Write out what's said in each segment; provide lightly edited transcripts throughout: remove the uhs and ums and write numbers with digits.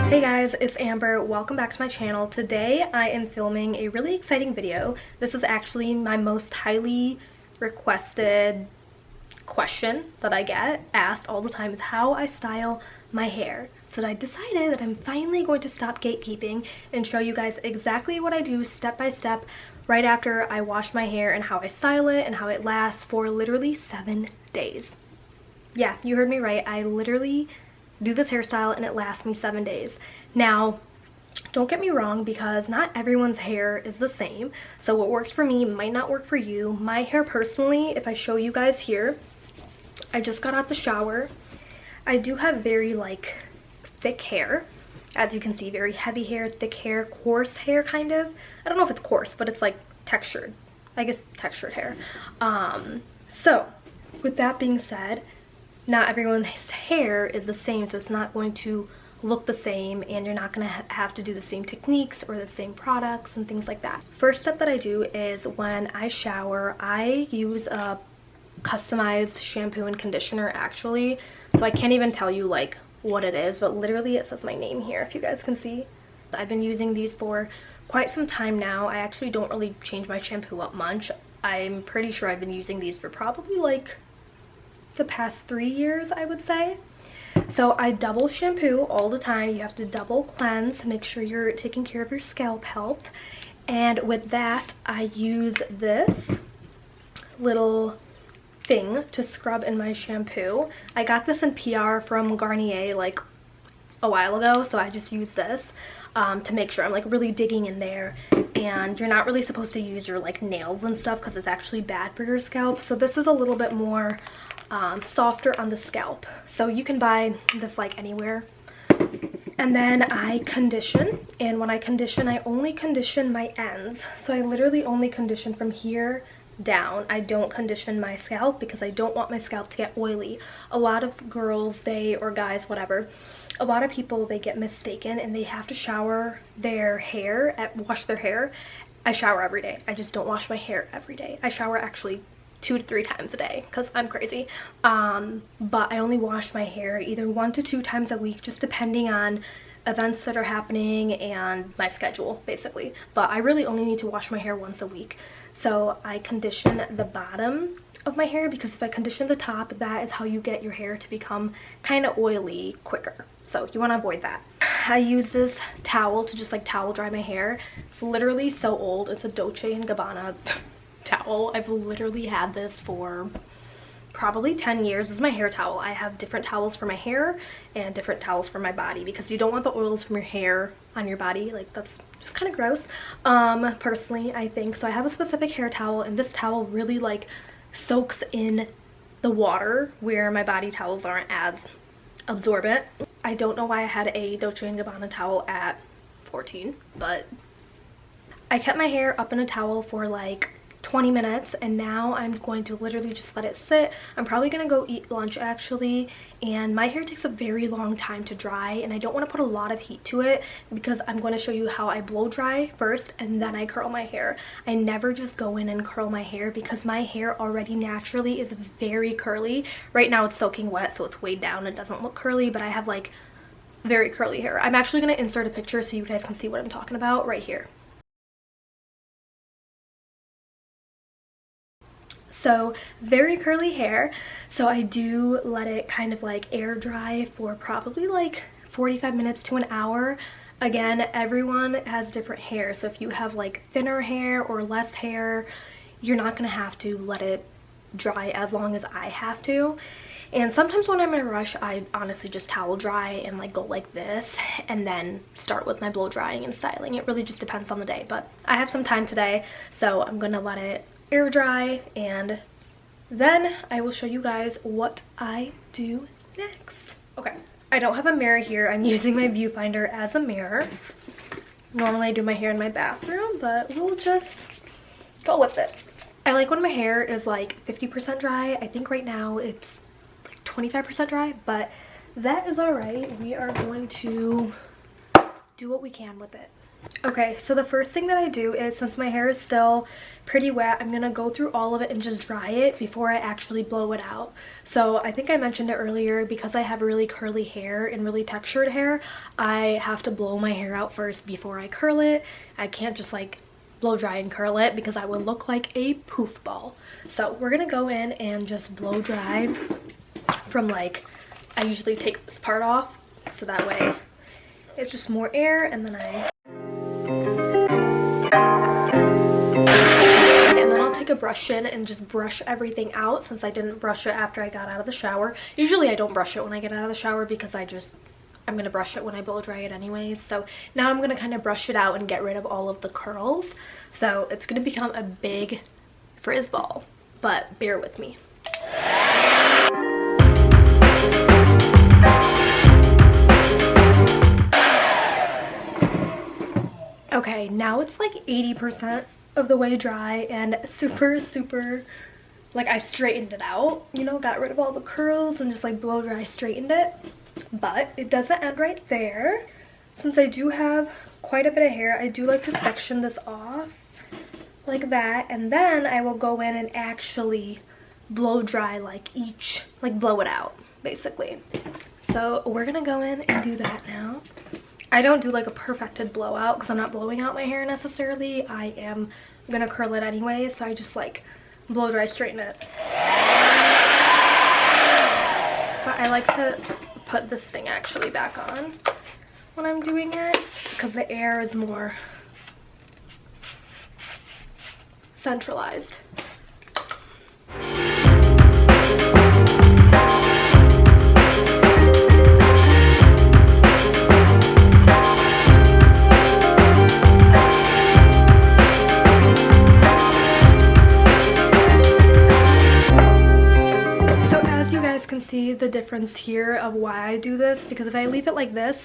Hey guys, it's Amber. Welcome back to my channel. Today I am filming a really exciting video. This is actually my most highly requested question that I get asked all the time, is how I style my hair. So I decided that I'm finally going to stop gatekeeping and show you guys exactly what I do step by step right after I wash my hair, and how I style it and how it lasts for literally 7 days. Yeah, you heard me right. I literally do this hairstyle and it lasts me 7 days. Now, don't get me wrong, because not everyone's hair is the same. So what works for me might not work for you. My hair personally, if I show you guys here, I just got out the shower. I do have very like thick hair. As you can see, very heavy hair, thick hair, coarse hair kind of. I don't know if it's coarse, but it's like textured. I guess textured hair. So with that being said, not everyone's hair is the same, so it's not going to look the same, and you're not going to have to do the same techniques or the same products and things like that. First step that I do is when I shower, I use a customized shampoo and conditioner actually. So I can't even tell you like what it is, but literally it says my name here if you guys can see. I've been using these for quite some time now. I actually don't really change my shampoo up much. I'm pretty sure I've been using these for probably like the past 3 years, I would say. So I double shampoo all the time. You have to double cleanse, make sure you're taking care of your scalp health. And with that, I use this little thing to scrub in my shampoo. I got this in PR from Garnier like a while ago, so I just use this to make sure I'm like really digging in there. And you're not really supposed to use your like nails and stuff because it's actually bad for your scalp. So this is a little bit more softer on the scalp, so you can buy this like anywhere. And then I condition, and when I condition, I only condition my ends. So I literally only condition from here down. I don't condition my scalp because I don't want my scalp to get oily. A lot of girls, or guys, whatever, a lot of people, they get mistaken and they have to shower their hair, wash their hair. I shower every day. I just don't wash my hair every day. I shower actually 2 to 3 times a day because I'm crazy. But I only wash my hair either 1 to 2 times a week, just depending on events that are happening and my schedule basically. But I really only need to wash my hair once a week. So I condition the bottom of my hair, because if I condition the top, that is how you get your hair to become kind of oily quicker. So you want to avoid that. I use this towel to just like towel dry my hair. It's literally so old. It's a Dolce & Gabbana towel. I've literally had this for probably 10 years. This is my hair towel. I have different towels for my hair and different towels for my body, because you don't want the oils from your hair on your body. Like, that's just kind of gross, personally, I think. So I have a specific hair towel, and this towel really like soaks in the water where my body towels aren't as absorbent. I don't know why I had a Dolce & Gabbana towel at 14, but I kept my hair up in a towel for like 20 minutes, and now I'm going to literally just let it sit. I'm probably gonna go eat lunch actually, and my hair takes a very long time to dry, and I don't want to put a lot of heat to it because I'm going to show you how I blow dry first and then I curl my hair. I never just go in and curl my hair because my hair already naturally is very curly. Right now it's soaking wet, so it's weighed down. It doesn't look curly, but I have like very curly hair. I'm actually going to insert a picture so you guys can see what I'm talking about right here. So very curly hair. So I do let it kind of like air dry for probably like 45 minutes to an hour. Again, everyone has different hair, so if you have like thinner hair or less hair, you're not gonna have to let it dry as long as I have to. And sometimes when I'm in a rush, I honestly just towel dry and like go like this and then start with my blow drying and styling. It really just depends on the day, but I have some time today, so I'm gonna let it air dry, and then I will show you guys what I do next. Okay, I don't have a mirror here. I'm using my viewfinder as a mirror. Normally I do my hair in my bathroom, but we'll just go with it. I like when my hair is like 50% dry. I think right now it's like 25% dry, but that is all right. We are going to do what we can with it. Okay, so the first thing that I do is, since my hair is still pretty wet, I'm gonna go through all of it and just dry it before I actually blow it out. So I think I mentioned it earlier, because I have really curly hair and really textured hair, I have to blow my hair out first before I curl it. I can't just like blow dry and curl it because I would look like a poof ball. So we're gonna go in and just blow dry from, like, I usually take this part off so that way it's just more air, and then I'll take a brush in and just brush everything out, since I didn't brush it after I got out of the shower. Usually I don't brush it when I get out of the shower because I'm gonna brush it when I blow dry it anyways. So now I'm gonna kind of brush it out and get rid of all of the curls. So it's gonna become a big frizz ball, but bear with me. Okay, now it's like 80% of the way dry and super, like, I straightened it out, you know, got rid of all the curls and just like blow dry straightened it. But it doesn't end right there. Since I do have quite a bit of hair, I do like to section this off like that, and then I will go in and actually blow dry like blow it out basically. So we're gonna go in and do that now. I don't do like a perfected blowout because I'm not blowing out my hair necessarily. I am gonna curl it anyway, so I just like blow dry straighten it. But I like to put this thing actually back on when I'm doing it because the air is more centralized. See the difference here of why I do this, because if I leave it like this,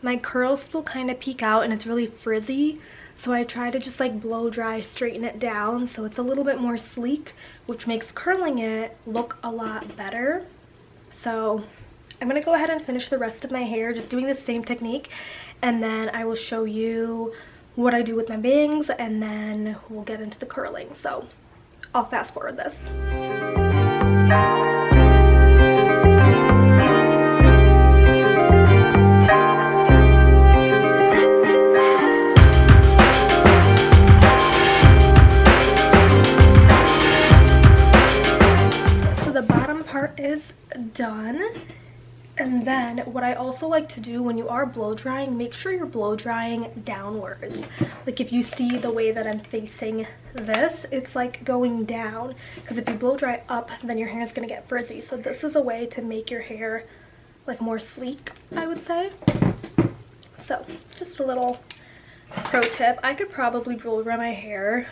my curls still kind of peek out and it's really frizzy. So I try to just like blow dry, straighten it down so it's a little bit more sleek, which makes curling it look a lot better. So I'm gonna go ahead and finish the rest of my hair just doing the same technique, and then I will show you what I do with my bangs, and then we'll get into the curling. So I'll fast forward this. Is done. And then what I also like to do when you are blow drying, make sure you're blow drying downwards. Like if you see the way that I'm facing this, it's like going down, because if you blow dry up, then your hair is going to get frizzy. So this is a way to make your hair like more sleek, I would say. So just a little pro tip. I could probably blow dry my hair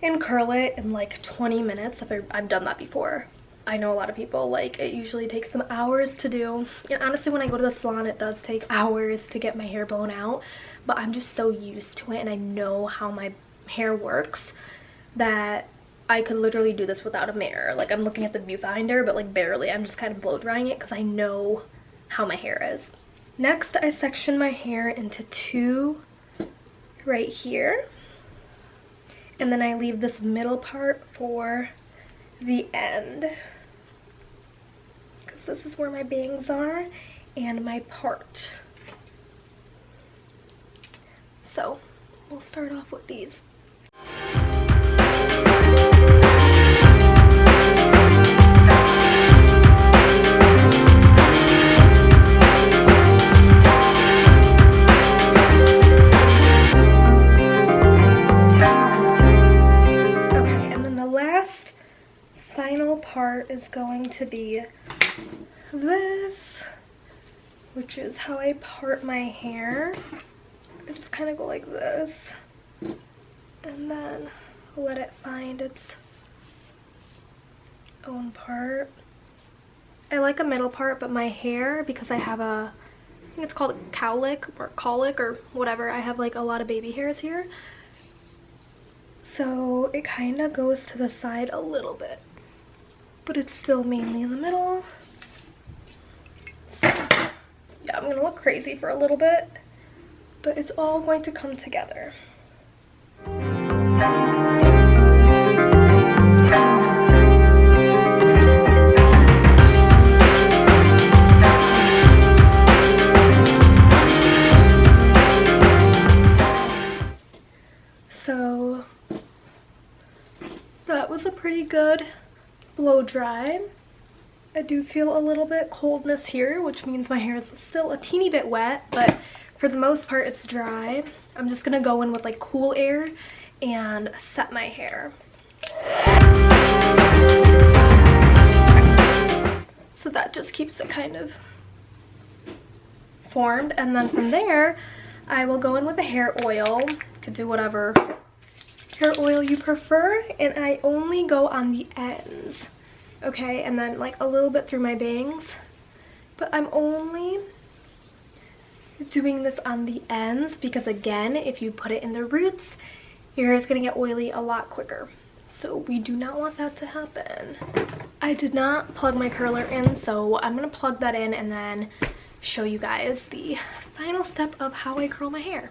and curl it in like 20 minutes if I've done that before. I know a lot of people, like, it usually takes them hours to do. And honestly, when I go to the salon, it does take hours to get my hair blown out. But I'm just so used to it, and I know how my hair works that I could literally do this without a mirror. Like, I'm looking at the viewfinder, but like barely. I'm just kind of blow drying it because I know how my hair is. Next, I section my hair into two right here. And then I leave this middle part for the end, because this is where my bangs are and my part. So we'll start off with these. Part is going to be this, which is how I part my hair. I just kind of go like this and then let it find its own part. I like a middle part, but my hair, because I have I think it's called cowlick or colic or whatever, I have like a lot of baby hairs here, so it kind of goes to the side a little bit, but it's still mainly in the middle. So, yeah, I'm gonna look crazy for a little bit, but it's all going to come together. So that was a pretty good blow dry. I do feel a little bit coldness here, which means my hair is still a teeny bit wet, but for the most part it's dry. I'm just gonna go in with like cool air and set my hair. So that just keeps it kind of formed, and then from there I will go in with a hair oil. You could do whatever hair oil you prefer, and I only go on the ends, okay, and then like a little bit through my bangs, but I'm only doing this on the ends because, again, if you put it in the roots, your hair is going to get oily a lot quicker, so we do not want that to happen. I did not plug my curler in, so I'm going to plug that in and then show you guys the final step of how I curl my hair.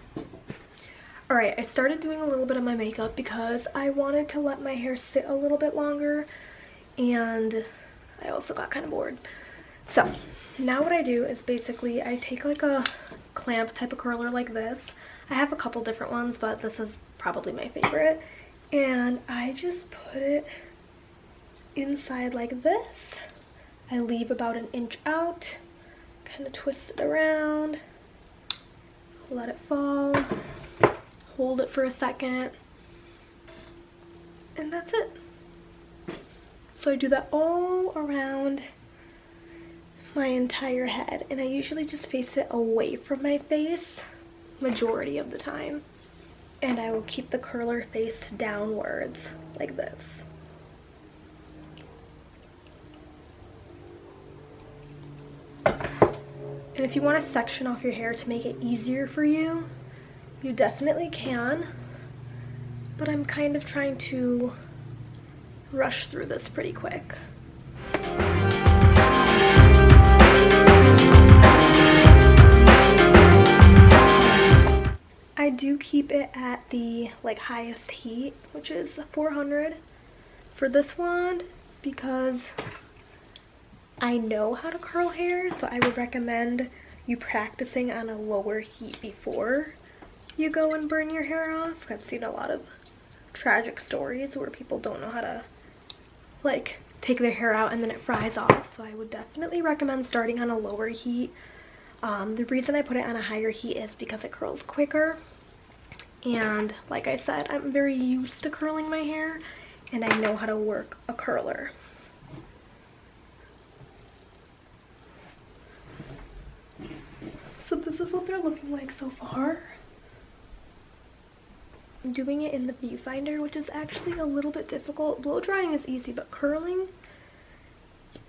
Alright, I started doing a little bit of my makeup because I wanted to let my hair sit a little bit longer, and I also got kind of bored. So now what I do is basically I take like a clamp type of curler like this. I have a couple different ones, but this is probably my favorite, and I just put it inside like this. I leave about an inch out, kind of twist it around, let it fall, hold it for a second, and that's it. So I do that all around my entire head, and I usually just face it away from my face majority of the time, and I will keep the curler faced downwards like this. And if you want to section off your hair to make it easier for you, you definitely can, but I'm kind of trying to rush through this pretty quick. I do keep it at the like highest heat, which is 400 for this wand, because I know how to curl hair, so I would recommend you practicing on a lower heat before you go and burn your hair off. I've seen a lot of tragic stories where people don't know how to like take their hair out and then it fries off, so I would definitely recommend starting on a lower heat. The reason I put it on a higher heat is because it curls quicker, and like I said, I'm very used to curling my hair and I know how to work a curler. So this is what they're looking like so far. I'm doing it in the viewfinder, which is actually a little bit difficult. Blow drying is easy, but curling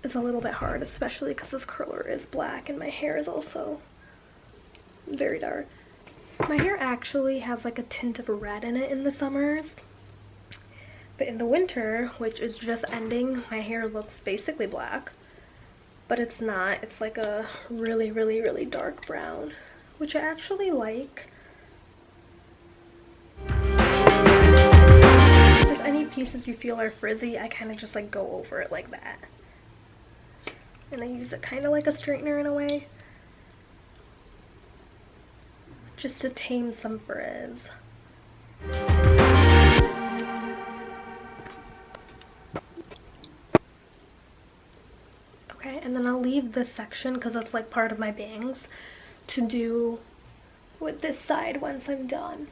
is a little bit hard, especially because this curler is black and my hair is also very dark. My hair actually has like a tint of red in it in the summers, but in the winter, which is just ending, my hair looks basically black. But it's not. It's like a really, really, really dark brown, which I actually like. If any pieces you feel are frizzy, I kind of just like go over it like that. And I use it kind of like a straightener in a way, just to tame some frizz. Okay, and then I'll leave this section because it's like part of my bangs to do with this side once I'm done.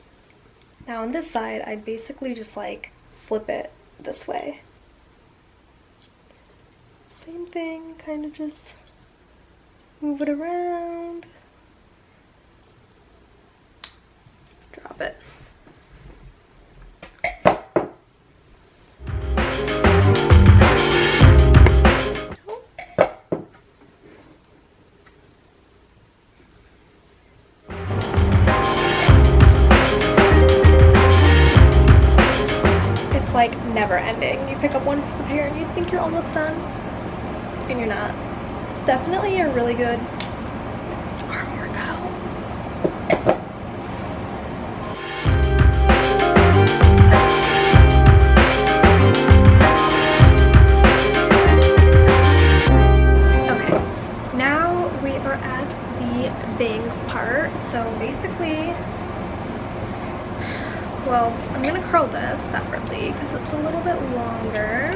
Now on this side, I basically just like flip it this way. Same thing, kind of just move it around, drop it. Like never ending. You pick up one piece of hair and you think you're almost done, and you're not. It's definitely a really good arm workout. the bangs part. So basically, well, I'm gonna curl this separately because it's a little bit longer.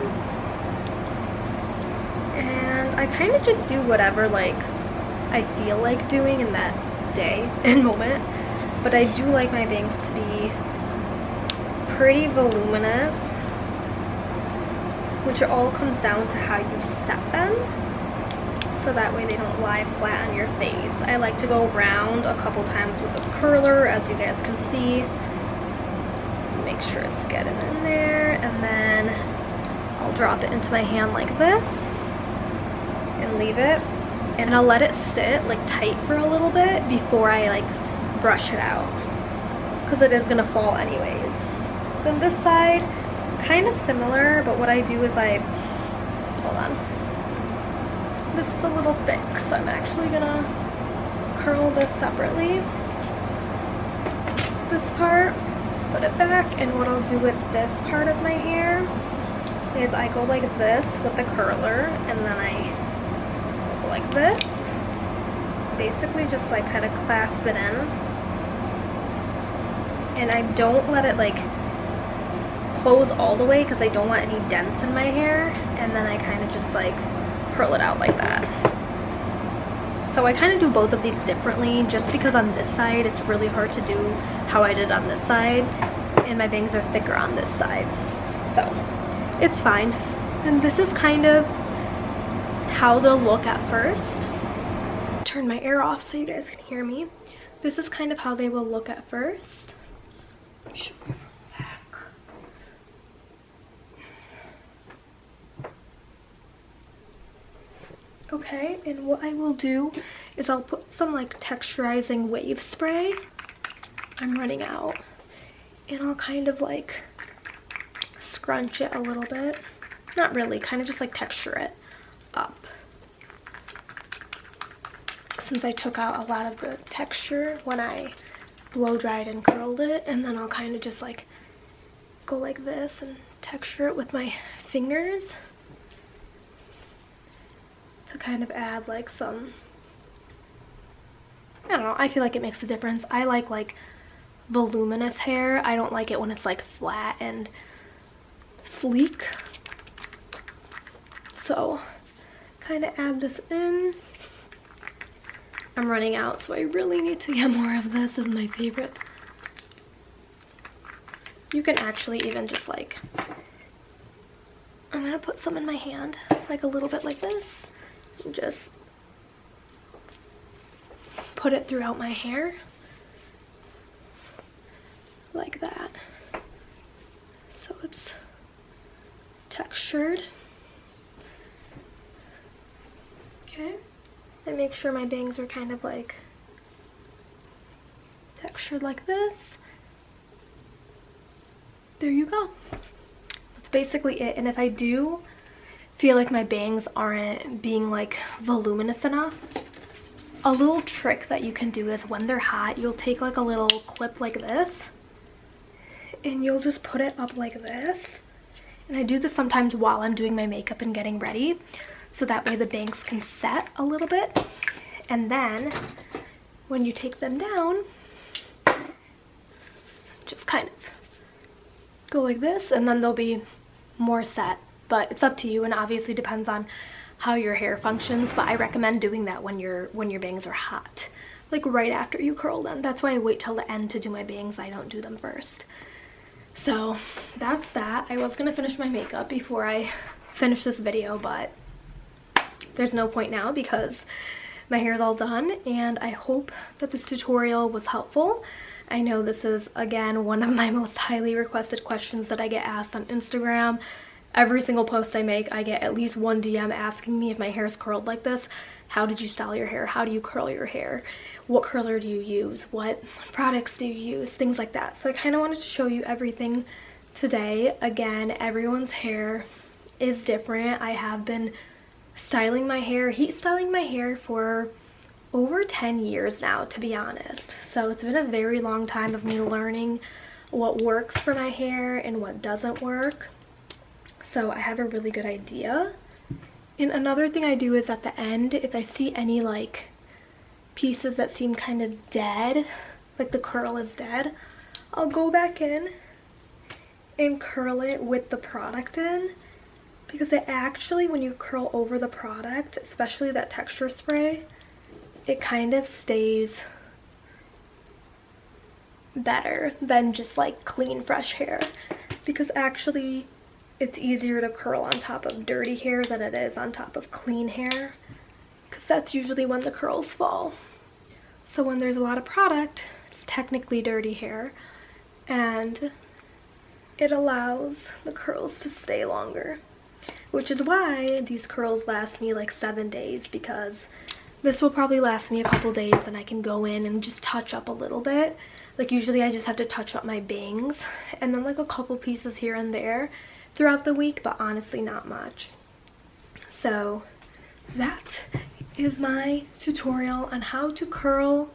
And I kind of just do whatever like I feel like doing in that day and moment. But I do like my bangs to be pretty voluminous, which all comes down to how you set them, so that way they don't lie flat on your face. I like to go around a couple times with this curler, as you guys can see. Make sure it's getting in there, and then I'll drop it into my hand like this and leave it, and I'll let it sit like tight for a little bit before I like brush it out, because it is gonna fall anyways. Then this side, kind of similar, but what I do is hold on, this is a little thick, so I'm actually gonna curl this separately, this part, put it back. And what I'll do with this part of my hair is I go like this with the curler, and then I go like this, basically just like kind of clasp it in, and I don't let it like close all the way because I don't want any dents in my hair, and then I kind of just like curl it out like that. So I kind of do both of these differently, just because on this side it's really hard to do how I did on this side, and my bangs are thicker on this side, so it's fine. And this is kind of how they'll look at first. Turn my air off so you guys can hear me. This is kind of how they will look at first. Show you from the back. Okay, and what I will do is I'll put some like texturizing wave spray. I'm running out. And I'll kind of like scrunch it a little bit. Not really, kind of just like texture it up, since I took out a lot of the texture when I blow dried and curled it. And then I'll kind of just like go like this and texture it with my fingers to kind of add like some, I don't know, I feel like it makes a difference. I like voluminous hair. I don't like it when it's like flat and sleek. So kind of add this in. I'm running out, so I really need to get more of this. This is my favorite. You can actually even just like, I'm gonna put some in my hand, like a little bit like this, and just put it throughout my hair like that, so it's textured. Okay, and make sure my bangs are kind of like textured like this. There you go. That's basically it. And if I do feel like my bangs aren't being like voluminous enough, a little trick that you can do is when they're hot, you'll take like a little clip like this and you'll just put it up like this. And I do this sometimes while I'm doing my makeup and getting ready, so that way the bangs can set a little bit. And then when you take them down, just kind of go like this, and then they'll be more set. But it's up to you, and obviously depends on how your hair functions, but I recommend doing that when your bangs are hot, like right after you curl them. That's why I wait till the end to do my bangs. I don't do them first. So that's that. I was gonna finish my makeup before I finish this video, but there's no point now because my hair is all done, and I hope that this tutorial was helpful. I know this is, again, one of my most highly requested questions that I get asked on Instagram. Every single post I make, I get at least one DM asking me if my hair is curled like this. How did you style your hair? How do you curl your hair? What curler do you use? What products do you use? Things like that. So I kind of wanted to show you everything today. Again, everyone's hair is different. I have been styling my hair, heat styling my hair for over 10 years now, to be honest. So it's been a very long time of me learning what works for my hair and what doesn't work. So I have a really good idea. And another thing I do is at the end, if I see any like pieces that seem kind of dead, like the curl is dead, I'll go back in and curl it with the product in, because it actually, when you curl over the product, especially that texture spray, it kind of stays better than just like clean fresh hair, because actually it's easier to curl on top of dirty hair than it is on top of clean hair, because that's usually when the curls fall. So when there's a lot of product, it's technically dirty hair, and it allows the curls to stay longer, which is why these curls last me like 7 days, because this will probably last me a couple days and I can go in and just touch up a little bit. Like usually I just have to touch up my bangs and then like a couple pieces here and there throughout the week, but honestly not much. So that is my tutorial on how to curl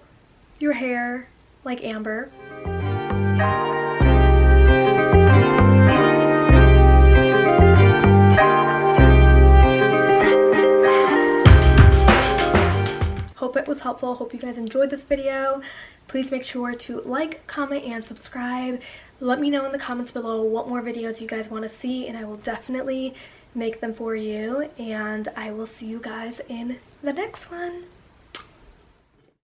your hair like Amber. Hope it was helpful. Hope you guys enjoyed this video. Please make sure to like, comment, and subscribe. Let me know in the comments below what more videos you guys want to see, and I will definitely make them for you. And I will see you guys in the next one.